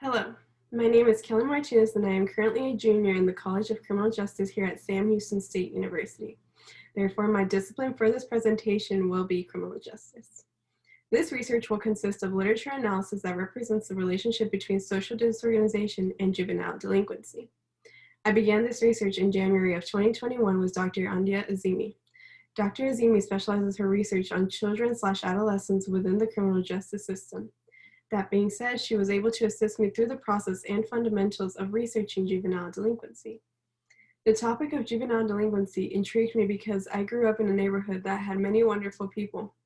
Hello, my name is Kelly Martinez and I am currently a junior in the College of Criminal Justice here at Sam Houston State University. Therefore, my discipline for this presentation will be criminal justice. This research will consist of literature analysis that represents the relationship between social disorganization and juvenile delinquency. I began this research in January of 2021 with Dr. Andia Azimi. Dr. Azimi specializes her research on children/adolescents within the criminal justice system. That being said, she was able to assist me through the process and fundamentals of researching juvenile delinquency. The topic of juvenile delinquency intrigued me because I grew up in a neighborhood that had many wonderful people.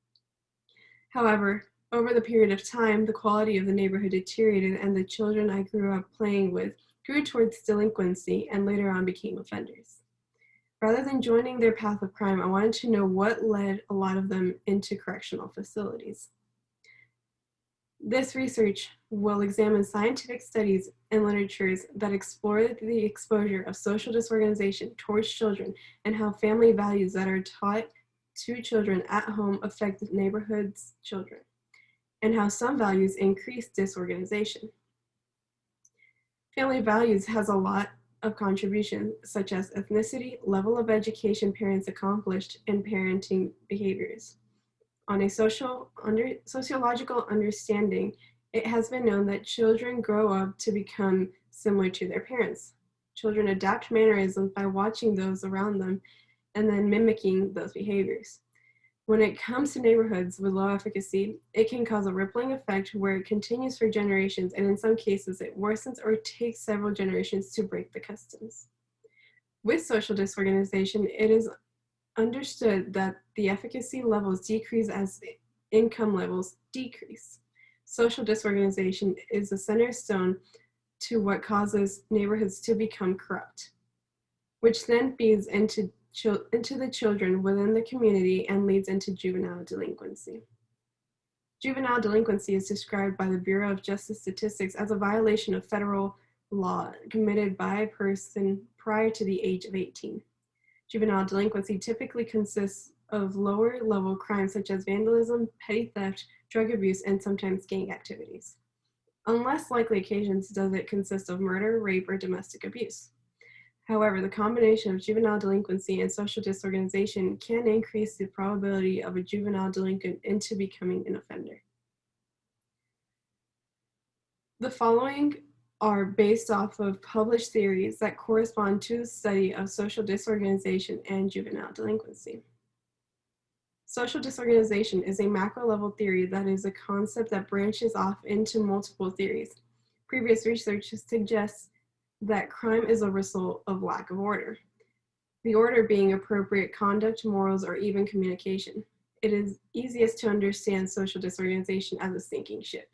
However, over the period of time, the quality of the neighborhood deteriorated and the children I grew up playing with grew towards delinquency and later on became offenders. Rather than joining their path of crime, I wanted to know what led a lot of them into correctional facilities. This research will examine scientific studies and literatures that explore the exposure of social disorganization towards children and how family values that are taught to children at home affect the neighborhood's children, and how some values increase disorganization. Family values has a lot of contributions, such as ethnicity, level of education parents accomplished, and parenting behaviors. On a sociological understanding, it has been known that children grow up to become similar to their parents. Children adapt mannerisms by watching those around them and then mimicking those behaviors. When it comes to neighborhoods with low efficacy, it can cause a rippling effect where it continues for generations, and in some cases it worsens or takes several generations to break the customs. With social disorganization, it is understood that the efficacy levels decrease as income levels decrease. Social disorganization is the center stone to what causes neighborhoods to become corrupt, which then feeds into the children within the community and leads into juvenile delinquency. Juvenile delinquency is described by the Bureau of Justice Statistics as a violation of federal law committed by a person prior to the age of 18. Juvenile delinquency typically consists of lower-level crimes such as vandalism, petty theft, drug abuse, and sometimes gang activities. On less likely occasions does it consist of murder, rape, or domestic abuse. However, the combination of juvenile delinquency and social disorganization can increase the probability of a juvenile delinquent into becoming an offender. The following are based off of published theories that correspond to the study of social disorganization and juvenile delinquency. Social disorganization is a macro-level theory that is a concept that branches off into multiple theories. Previous research suggests that crime is a result of lack of order, the order being appropriate conduct, morals, or even communication. It is easiest to understand social disorganization as a sinking ship,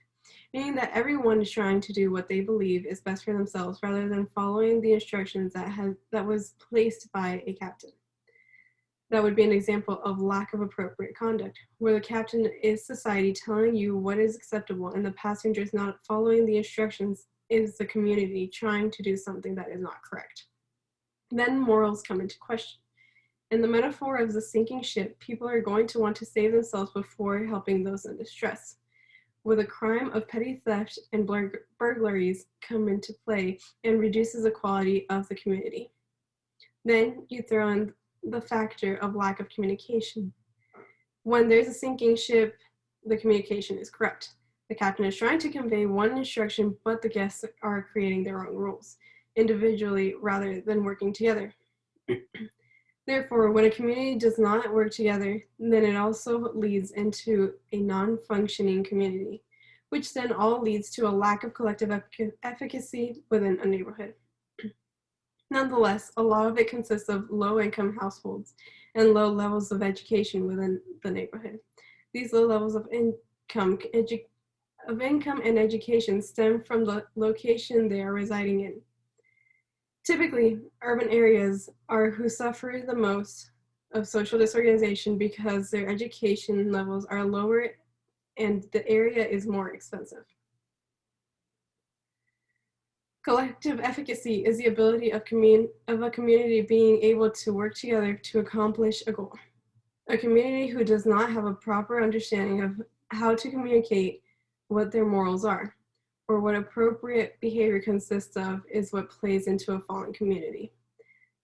meaning that everyone is trying to do what they believe is best for themselves rather than following the instructions that was placed by a captain. That would be an example of lack of appropriate conduct, where the captain is society telling you what is acceptable and the passengers not following the instructions is the community trying to do something that is not correct. Then morals come into question. In the metaphor of the sinking ship, people are going to want to save themselves before helping those in distress. With a crime of petty theft and burglaries come into play and reduces the quality of the community. Then you throw in the factor of lack of communication. When there's a sinking ship, the communication is corrupt. The captain is trying to convey one instruction, but the guests are creating their own rules, individually rather than working together. Therefore, when a community does not work together, then it also leads into a non-functioning community, which then all leads to a lack of collective efficacy within a neighborhood. Nonetheless, a lot of it consists of low-income households and low levels of education within the neighborhood. These low levels of income and education stem from the location they are residing in. Typically, urban areas are who suffer the most of social disorganization because their education levels are lower and the area is more expensive. Collective efficacy is the ability of a community being able to work together to accomplish a goal. A community who does not have a proper understanding of how to communicate what their morals are, or what appropriate behavior consists of is what plays into a fallen community.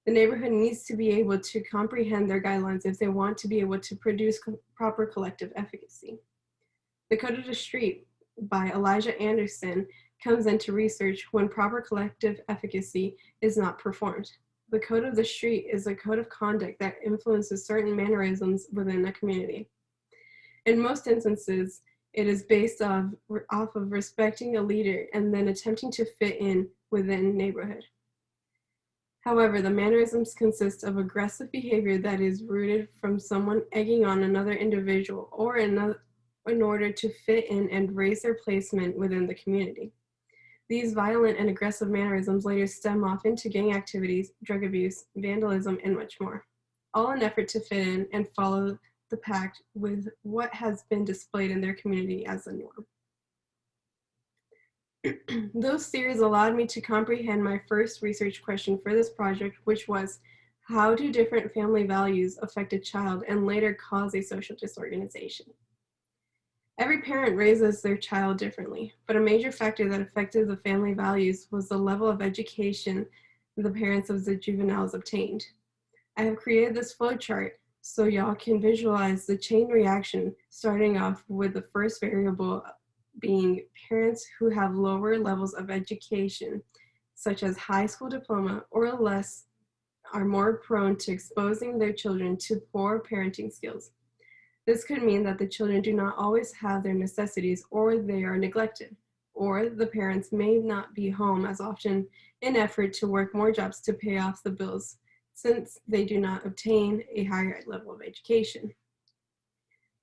The neighborhood needs to be able to comprehend their guidelines if they want to be able to produce proper collective efficacy. The Code of the Street by Elijah Anderson comes into research when proper collective efficacy is not performed. The Code of the Street is a code of conduct that influences certain mannerisms within a community. In most instances, it is based off of respecting a leader and then attempting to fit in within a neighborhood. However, the mannerisms consist of aggressive behavior that is rooted from someone egging on another individual or in order to fit in and raise their placement within the community. These violent and aggressive mannerisms later stem off into gang activities, drug abuse, vandalism, and much more, all in an effort to fit in and follow the pact with what has been displayed in their community as a norm. Those theories allowed me to comprehend my first research question for this project, which was, how do different family values affect a child and later cause a social disorganization? Every parent raises their child differently, but a major factor that affected the family values was the level of education the parents of the juveniles obtained. I have created this flowchart so y'all can visualize the chain reaction, starting off with the first variable being parents who have lower levels of education, such as high school diploma or less, are more prone to exposing their children to poor parenting skills. This could mean that the children do not always have their necessities, or they are neglected, or the parents may not be home as often in effort to work more jobs to pay off the bills, since they do not obtain a higher level of education.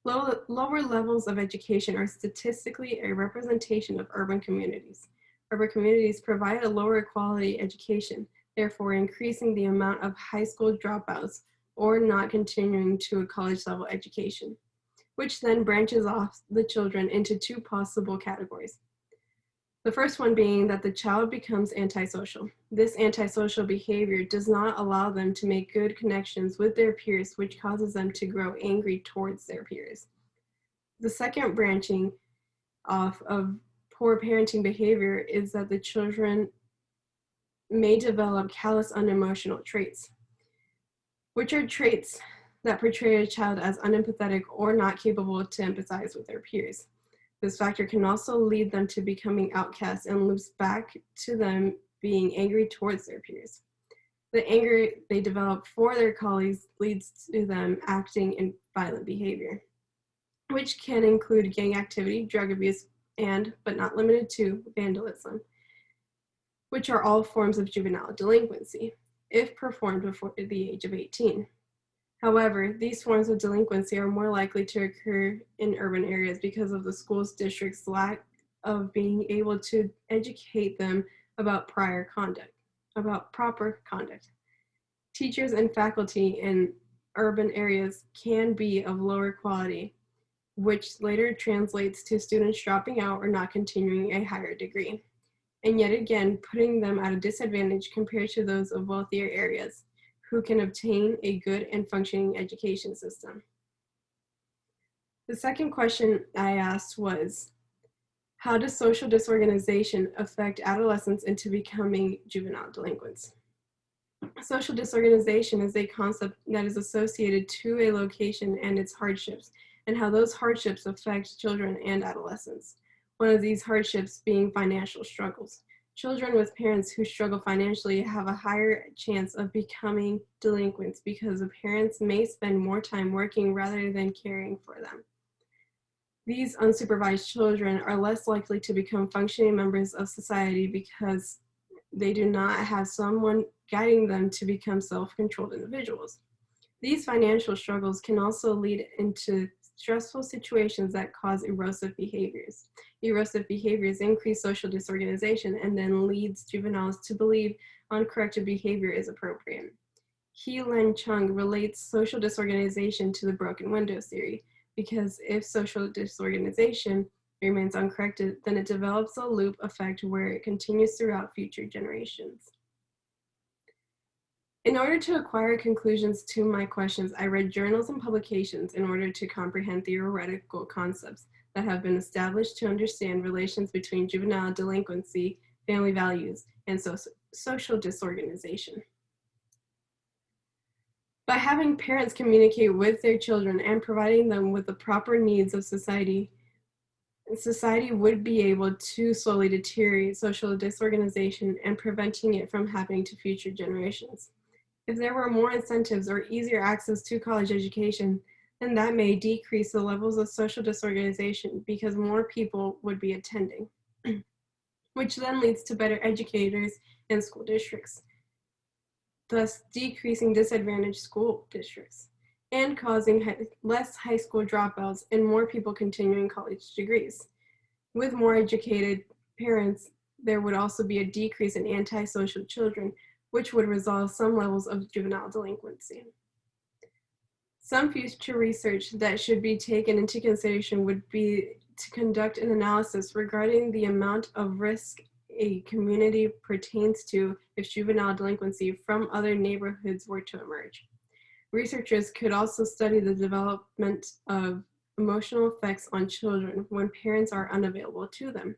Lower levels of education are statistically a representation of urban communities. Urban communities provide a lower quality education, therefore increasing the amount of high school dropouts or not continuing to a college level education, which then branches off the children into two possible categories. The first one being that the child becomes antisocial. This antisocial behavior does not allow them to make good connections with their peers, which causes them to grow angry towards their peers. The second branching off of poor parenting behavior is that the children may develop callous unemotional traits, which are traits that portray a child as unempathetic or not capable to empathize with their peers. This factor can also lead them to becoming outcasts and loops back to them being angry towards their peers. The anger they develop for their colleagues leads to them acting in violent behavior, which can include gang activity, drug abuse, and, but not limited to, vandalism, which are all forms of juvenile delinquency, if performed before the age of 18. However, these forms of delinquency are more likely to occur in urban areas because of the school district's lack of being able to educate them about proper conduct. Teachers and faculty in urban areas can be of lower quality, which later translates to students dropping out or not continuing a higher degree, and yet again putting them at a disadvantage compared to those of wealthier areas who can obtain a good and functioning education system. The second question I asked was, how does social disorganization affect adolescents into becoming juvenile delinquents? Social disorganization is a concept that is associated to a location and its hardships, and how those hardships affect children and adolescents. One of these hardships being financial struggles. Children with parents who struggle financially have a higher chance of becoming delinquents because the parents may spend more time working rather than caring for them. These unsupervised children are less likely to become functioning members of society because they do not have someone guiding them to become self-controlled individuals. These financial struggles can also lead into stressful situations that cause erosive behaviors. Erosive behaviors increase social disorganization and then leads juveniles to believe uncorrected behavior is appropriate. He-Len Chung relates social disorganization to the broken windows theory, because if social disorganization remains uncorrected, then it develops a loop effect where it continues throughout future generations. In order to acquire conclusions to my questions, I read journals and publications in order to comprehend theoretical concepts that have been established to understand relations between juvenile delinquency, family values, and social disorganization. By having parents communicate with their children and providing them with the proper needs of society would be able to slowly deteriorate social disorganization and preventing it from happening to future generations. If there were more incentives or easier access to college education, then that may decrease the levels of social disorganization because more people would be attending, which then leads to better educators and school districts, thus decreasing disadvantaged school districts and causing less high school dropouts and more people continuing college degrees. With more educated parents, there would also be a decrease in antisocial children, which would resolve some levels of juvenile delinquency. Some future research that should be taken into consideration would be to conduct an analysis regarding the amount of risk a community pertains to if juvenile delinquency from other neighborhoods were to emerge. Researchers could also study the development of emotional effects on children when parents are unavailable to them.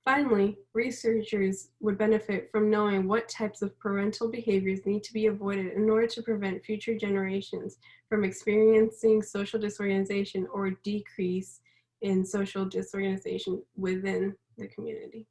Finally, researchers would benefit from knowing what types of parental behaviors need to be avoided in order to prevent future generations from experiencing social disorganization or decrease in social disorganization within the community.